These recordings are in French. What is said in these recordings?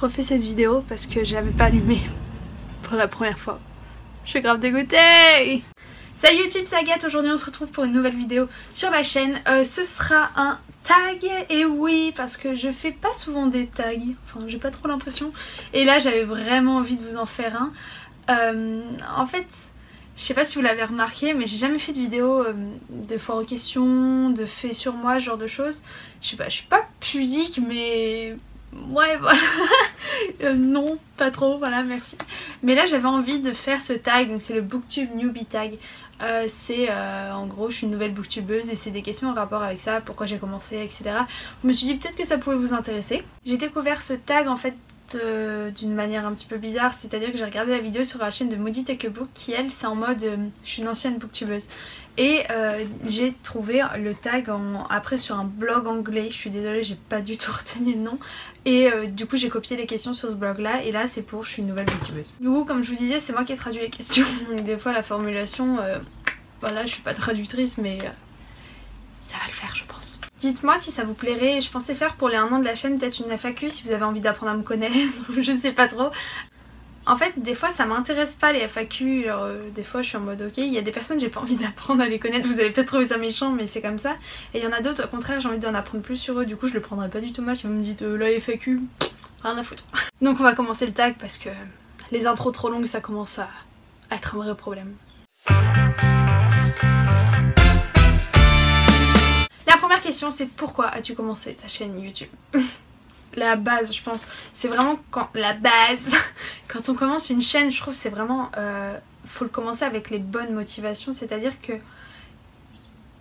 refais cette vidéo parce que j'avais pas allumé pour la première fois. Je suis grave dégoûtée. Salut YouTube, c'est Agathe. Aujourd'hui on se retrouve pour une nouvelle vidéo sur la chaîne. Ce sera un tag, et oui, parce que je fais pas souvent des tags, enfin j'ai pas trop l'impression. Et là j'avais vraiment envie de vous en faire un. En fait, je sais pas si vous l'avez remarqué, mais j'ai jamais fait de vidéo de foire aux questions, de faits sur moi, ce genre de choses. Je sais pas, je suis pas pudique, mais ouais, voilà. Non, pas trop, voilà, merci. Mais là j'avais envie de faire ce tag, donc c'est le Booktube Newbie Tag. En gros, je suis une nouvelle booktubeuse et c'est des questions en rapport avec ça, pourquoi j'ai commencé, etc. Je me suis dit peut-être que ça pouvait vous intéresser. J'ai découvert ce tag en fait d'une manière un petit peu bizarre, c'est-à-dire que j'ai regardé la vidéo sur la chaîne de Maudit Take a Book qui elle c'est en mode je suis une ancienne booktubeuse et j'ai trouvé le tag après sur un blog anglais, je suis désolée j'ai pas du tout retenu le nom, et du coup j'ai copié les questions sur ce blog là, et là c'est pour je suis une nouvelle booktubeuse. Du coup comme je vous disais c'est moi qui ai traduit les questions, donc des fois la formulation voilà, je suis pas traductrice mais ça va le faire je pense. Dites-moi si ça vous plairait, je pensais faire pour les 1 an de la chaîne peut-être une FAQ si vous avez envie d'apprendre à me connaître, je sais pas trop. En fait des fois ça m'intéresse pas les FAQ, genre des fois je suis en mode ok, il y a des personnes j'ai pas envie d'apprendre à les connaître, vous allez peut-être trouver ça méchant mais c'est comme ça. Et il y en a d'autres au contraire j'ai envie d'en apprendre plus sur eux, du coup je le prendrai pas du tout mal si vous me dites la FAQ, rien à foutre. Donc on va commencer le tag parce que les intros trop longues ça commence à être un vrai problème. La première question c'est pourquoi as-tu commencé ta chaîne YouTube? La base je pense, c'est vraiment la base, quand on commence une chaîne je trouve c'est vraiment, faut le commencer avec les bonnes motivations, c'est à dire que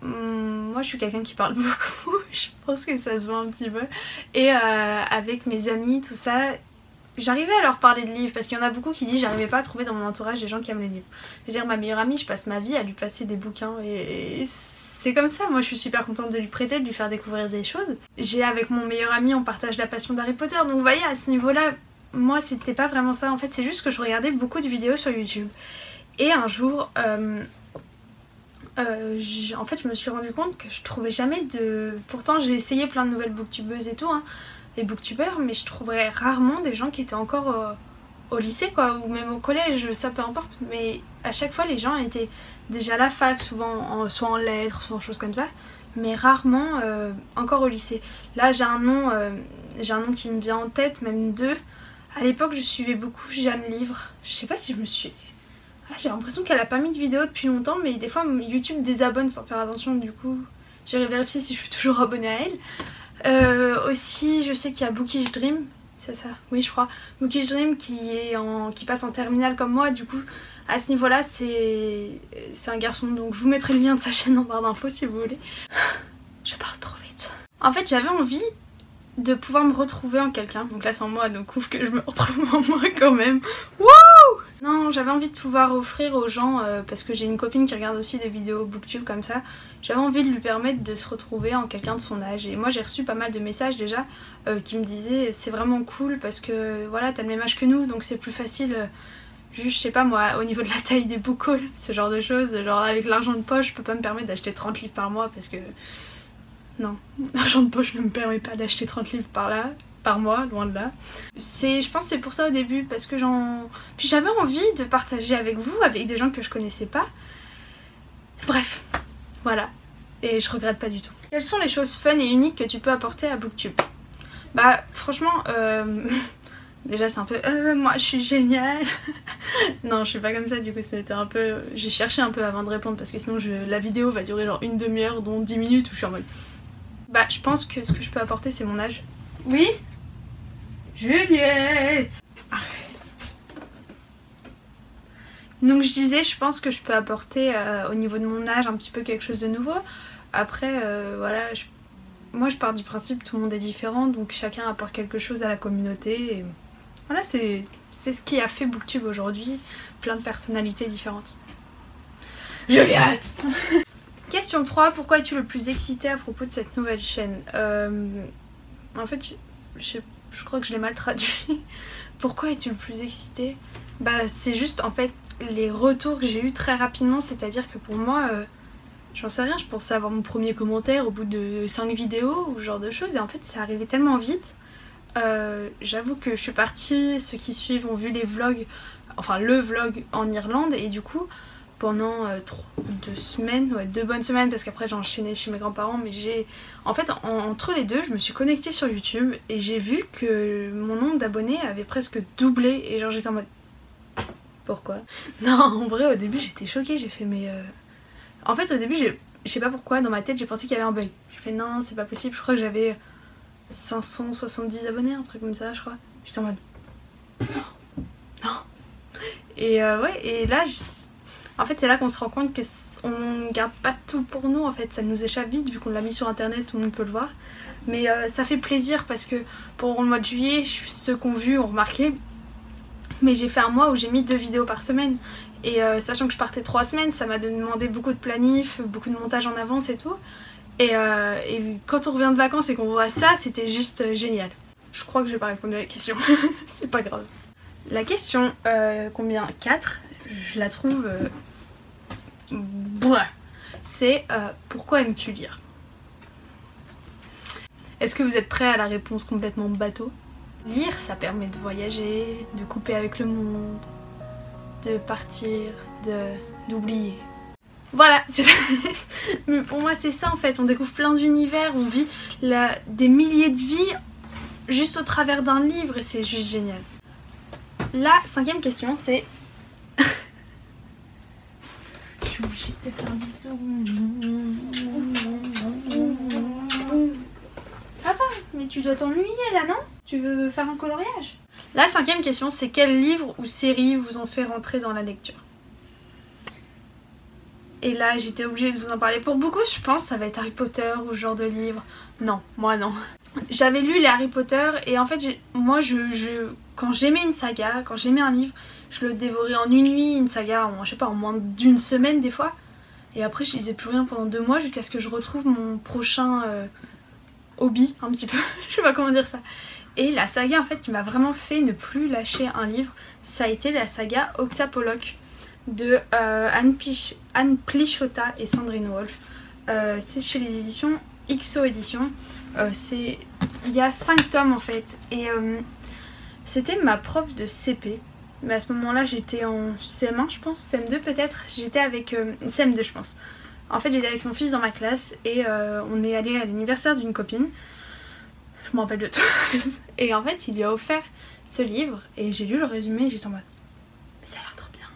moi je suis quelqu'un qui parle beaucoup, je pense que ça se voit un petit peu, et avec mes amis tout ça, j'arrivais à leur parler de livres parce qu'il y en a beaucoup qui disent j'arrivais pas à trouver dans mon entourage des gens qui aiment les livres. Je veux dire ma meilleure amie je passe ma vie à lui passer des bouquins et c'est comme ça, moi je suis super contente de lui prêter, de lui faire découvrir des choses. J'ai avec mon meilleur ami, on partage la passion d'Harry Potter, donc vous voyez à ce niveau-là, moi c'était pas vraiment ça en fait, c'est juste que je regardais beaucoup de vidéos sur YouTube. Et un jour, en fait je me suis rendu compte que je trouvais jamais de... Pourtant j'ai essayé plein de nouvelles booktubeuses et tout, hein, les booktubeurs, mais je trouverais rarement des gens qui étaient encore au lycée quoi, ou même au collège, ça peu importe, mais à chaque fois les gens étaient déjà à la fac, souvent soit en lettres, soit en choses comme ça, mais rarement encore au lycée. Là j'ai un nom qui me vient en tête, même deux. À l'époque je suivais beaucoup Jeanne Livre, je sais pas si je me suis... Ah, j'ai l'impression qu'elle a pas mis de vidéo depuis longtemps, mais des fois YouTube désabonne sans faire attention, du coup j'irai vérifier si je suis toujours abonnée à elle. Aussi je sais qu'il y a Bookish Dream, c'est ça, oui je crois, Bookish Dream qui passe en terminale comme moi, du coup à ce niveau là c'est un garçon, donc je vous mettrai le lien de sa chaîne en barre d'infos si vous voulez. Je parle trop vite. En fait j'avais envie de pouvoir me retrouver en quelqu'un, donc là c'est en moi, donc ouf que je me retrouve en moi quand même. Wouh! Non, j'avais envie de pouvoir offrir aux gens, parce que j'ai une copine qui regarde aussi des vidéos booktube comme ça, j'avais envie de lui permettre de se retrouver en quelqu'un de son âge. Et moi j'ai reçu pas mal de messages déjà qui me disaient c'est vraiment cool parce que voilà t'as le même âge que nous, donc c'est plus facile, juste je sais pas moi, au niveau de la taille des book hauls, ce genre de choses, genre avec l'argent de poche je peux pas me permettre d'acheter 30 livres par mois parce que... Non, l'argent de poche ne me permet pas d'acheter 30 livres par mois, loin de là. Je pense que c'est pour ça au début, parce que puis j'avais envie de partager avec vous, avec des gens que je connaissais pas. Bref, voilà. Et je regrette pas du tout. Quelles sont les choses fun et uniques que tu peux apporter à Booktube? Bah franchement, déjà c'est un peu moi je suis géniale. Non je suis pas comme ça, du coup c'était un peu... J'ai cherché un peu avant de répondre parce que sinon la vidéo va durer genre une demi-heure, dont 10 minutes où je suis en mode... Bah je pense que ce que je peux apporter c'est mon âge. Oui Juliette, arrête. Donc je disais, je pense que je peux apporter au niveau de mon âge un petit peu quelque chose de nouveau. Après voilà, moi je pars du principe tout le monde est différent, donc chacun apporte quelque chose à la communauté et voilà, c'est ce qui a fait Booktube aujourd'hui, plein de personnalités différentes. Juliette. Question 3, pourquoi es-tu le plus excitée à propos de cette nouvelle chaîne? En fait, je crois que je l'ai mal traduit. Pourquoi es-tu le plus excitée? Bah c'est juste en fait les retours que j'ai eu très rapidement, c'est-à-dire que pour moi, j'en sais rien, je pensais avoir mon premier commentaire au bout de 5 vidéos ou ce genre de choses, et en fait c'est arrivé tellement vite j'avoue que je suis partie, ceux qui suivent ont vu les vlogs, enfin le vlog en Irlande, et du coup pendant 2 semaines, ouais, 2 bonnes semaines, parce qu'après j'ai enchaîné chez mes grands-parents, mais en fait entre les deux je me suis connectée sur YouTube et j'ai vu que mon nombre d'abonnés avait presque doublé, et genre j'étais en mode pourquoi? Non, en vrai au début j'étais choquée, j'ai fait mais en fait au début je sais pas pourquoi, dans ma tête j'ai pensé qu'il y avait un bug, j'ai fait non c'est pas possible, je crois que j'avais 570 abonnés, un truc comme ça je crois, j'étais en mode non. Et ouais, et là en fait c'est là qu'on se rend compte que on garde pas tout pour nous, en fait ça nous échappe vite vu qu'on l'a mis sur internet, tout le monde peut le voir, mais ça fait plaisir parce que pour le mois de juillet ceux qui ont vu ont remarqué, mais j'ai fait un mois où j'ai mis 2 vidéos par semaine, et sachant que je partais 3 semaines ça m'a demandé beaucoup de planif, beaucoup de montage en avance et tout, et quand on revient de vacances et qu'on voit ça, c'était juste génial. Je crois que j'ai pas répondu à la question. C'est pas grave. La question combien 4, je la trouve c'est pourquoi aimes-tu lire? Est-ce que vous êtes prêts à la réponse complètement bateau? Lire, ça permet de voyager, de couper avec le monde, de partir, d'oublier. Voilà, mais pour moi c'est ça en fait, on découvre plein d'univers, on vit des milliers de vies juste au travers d'un livre et c'est juste génial. La 5e question c'est... Je suis obligée de te faire un bisou. Ça va, mais tu dois t'ennuyer là, non? Tu veux faire un coloriage? La 5e question c'est quel livre ou série vous ont fait rentrer dans la lecture? Et là j'étais obligée de vous en parler. Pour beaucoup je pense ça va être Harry Potter ou ce genre de livre. Non, moi non. J'avais lu les Harry Potter et en fait moi quand j'aimais une saga, quand j'aimais un livre, je le dévorais en une nuit, une saga en, je sais pas, en moins d'une semaine des fois. Et après je lisais plus rien pendant 2 mois jusqu'à ce que je retrouve mon prochain hobby un petit peu. Je sais pas comment dire ça. Et la saga en fait qui m'a vraiment fait ne plus lâcher un livre, ça a été la saga Oxapollock de Anne Plichota et Sandrine Wolf. C'est chez les éditions XO Éditions. Il y a 5 tomes en fait. Et c'était ma prof de CP. Mais à ce moment-là j'étais en CM1 je pense, CM2 peut-être. J'étais avec... CM2 je pense. En fait j'étais avec son fils dans ma classe et on est allé à l'anniversaire d'une copine. Je me rappelle de tout. Et en fait il lui a offert ce livre et j'ai lu le résumé et j'étais en mode mais ça a l'air trop bien.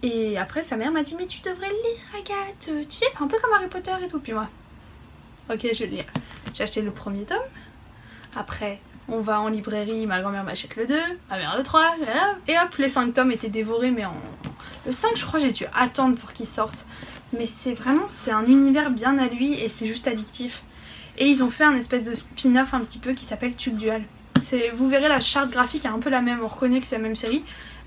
Et après sa mère m'a dit mais tu devrais le lire Agathe, tu sais c'est un peu comme Harry Potter et tout. Puis moi ok je vais le lire. J'ai acheté le premier tome. Après on va en librairie, ma grand-mère m'achète le 2, ma mère le 3, et hop les 5 tomes étaient dévorés. Mais le 5 je crois j'ai dû attendre pour qu'il sorte. Mais c'est un univers bien à lui et c'est juste addictif. Et ils ont fait un espèce de spin-off un petit peu qui s'appelle Tube Dual. Vous verrez la charte graphique est un peu la même, on reconnaît que c'est la même série.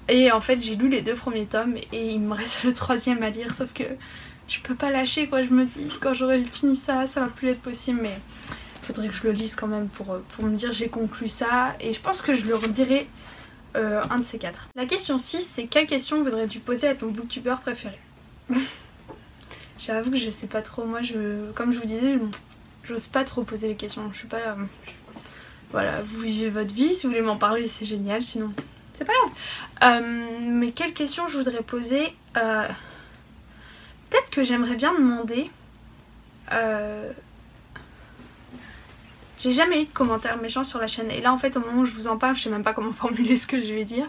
Et en fait j'ai lu les 2 premiers tomes et il me reste le 3e à lire, sauf que je peux pas lâcher quoi, je me dis quand j'aurai fini ça va plus être possible, mais il faudrait que je le lise quand même pour me dire j'ai conclu ça, et je pense que je le redirai un de ces 4. La question 6 c'est quelle question voudrais-tu poser à ton booktubeur préféré? J'avoue que je sais pas trop, moi comme je vous disais, j'ose pas trop poser les questions, je suis pas... voilà, vous vivez votre vie, si vous voulez m'en parler c'est génial, sinon c'est pas grave. Mais quelle question je voudrais poser? Peut-être que j'aimerais bien demander... J'ai jamais eu de commentaires méchants sur la chaîne et là en fait au moment où je vous en parle je sais même pas comment formuler ce que je vais dire,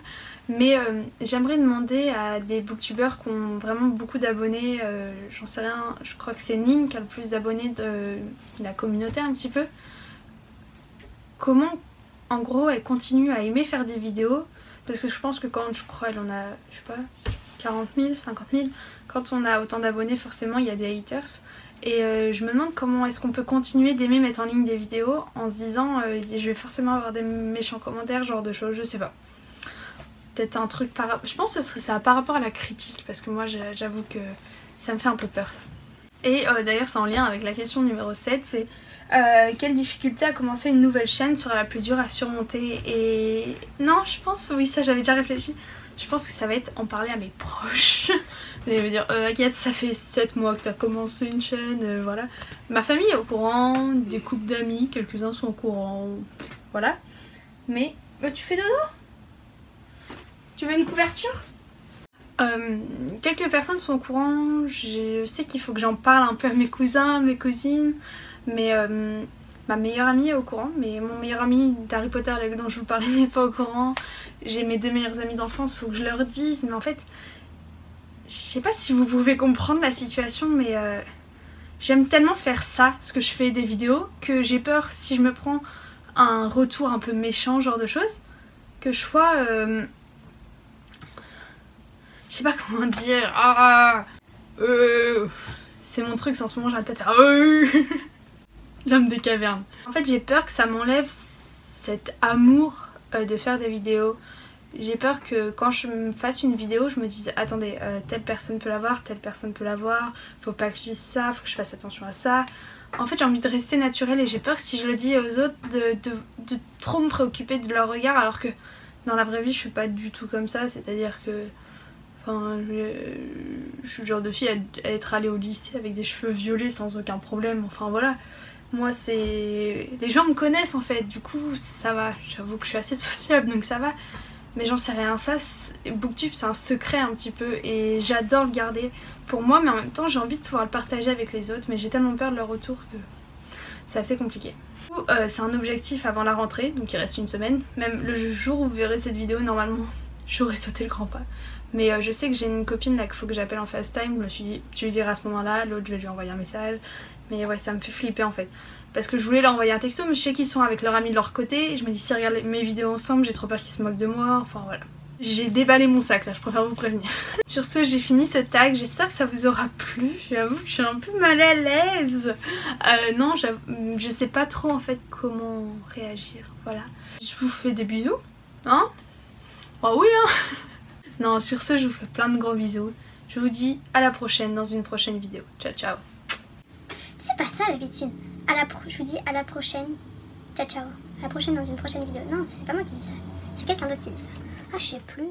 mais j'aimerais demander à des booktubeurs qui ont vraiment beaucoup d'abonnés, j'en sais rien, je crois que c'est Nin qui a le plus d'abonnés de la communauté un petit peu, comment en gros elle continue à aimer faire des vidéos, parce que je pense que quand je crois elle en a je sais pas 40 000, 50 000, quand on a autant d'abonnés forcément il y a des haters. Et je me demande comment est-ce qu'on peut continuer d'aimer mettre en ligne des vidéos en se disant je vais forcément avoir des méchants commentaires, genre de choses, je sais pas. Peut-être un truc je pense que ce serait ça par rapport à la critique, parce que moi j'avoue que ça me fait un peu peur ça. Et d'ailleurs c'est en lien avec la question numéro 7, c'est quelle difficulté à commencer une nouvelle chaîne sera la plus dure à surmonter? Et non je pense, oui ça j'avais déjà réfléchi, je pense que ça va être en parler à mes proches. Vous allez me dire Agathe ça fait 7 mois que t'as commencé une chaîne, voilà. Ma famille est au courant, des couples d'amis, quelques-uns sont au courant, voilà. Mais tu fais dodo? Tu veux une couverture? Quelques personnes sont au courant, je sais qu'il faut que j'en parle un peu à mes cousins, mes cousines, mais ma meilleure amie est au courant, mais mon meilleur ami d'Harry Potter dont je vous parlais n'est pas au courant. J'ai mes 2 meilleurs amis d'enfance, il faut que je leur dise, mais en fait, je sais pas si vous pouvez comprendre la situation, mais j'aime tellement faire ça, ce que je fais des vidéos, que j'ai peur si je me prends un retour un peu méchant, genre de choses, que je sois... je sais pas comment dire. C'est mon truc, c'est en ce moment j'arrête pas de faire l'homme des cavernes. En fait j'ai peur que ça m'enlève cet amour de faire des vidéos. J'ai peur que quand je me fasse une vidéo, je me dise attendez, telle personne peut la voir, telle personne peut la voir, faut pas que je dise ça, faut que je fasse attention à ça. En fait j'ai envie de rester naturelle et j'ai peur que si je le dis aux autres de trop me préoccuper de leur regard, alors que dans la vraie vie je suis pas du tout comme ça, c'est-à-dire que enfin, je suis le genre de fille à être allée au lycée avec des cheveux violets sans aucun problème, enfin voilà. Moi c'est... Les gens me connaissent en fait, du coup ça va, j'avoue que je suis assez sociable donc ça va. Mais j'en sais rien, ça, Booktube c'est un secret un petit peu et j'adore le garder pour moi, mais en même temps j'ai envie de pouvoir le partager avec les autres, mais j'ai tellement peur de leur retour que c'est assez compliqué. C'est un objectif avant la rentrée, donc il reste une semaine, même le jour où vous verrez cette vidéo normalement j'aurais sauté le grand pas. Mais je sais que j'ai une copine là qu'il faut que j'appelle en FaceTime, je me suis dit tu lui diras à ce moment là, l'autre je vais lui envoyer un message, mais ouais ça me fait flipper en fait. Parce que je voulais leur envoyer un texto mais je sais qu'ils sont avec leur ami de leur côté, et je me dis s'ils regardent mes vidéos ensemble j'ai trop peur qu'ils se moquent de moi, enfin voilà. J'ai déballé mon sac là, je préfère vous prévenir. Sur ce j'ai fini ce tag, j'espère que ça vous aura plu, j'avoue que je suis un peu mal à l'aise. Non je sais pas trop en fait comment réagir, voilà. Je vous fais des bisous, hein? Oh oui hein. Non, sur ce, je vous fais plein de gros bisous. Je vous dis à la prochaine dans une prochaine vidéo. Ciao, ciao. C'est pas ça d'habitude. Je vous dis à la prochaine. Ciao, ciao. À la prochaine dans une prochaine vidéo. Non, c'est pas moi qui dis ça. C'est quelqu'un d'autre qui dit ça. Ah, je sais plus.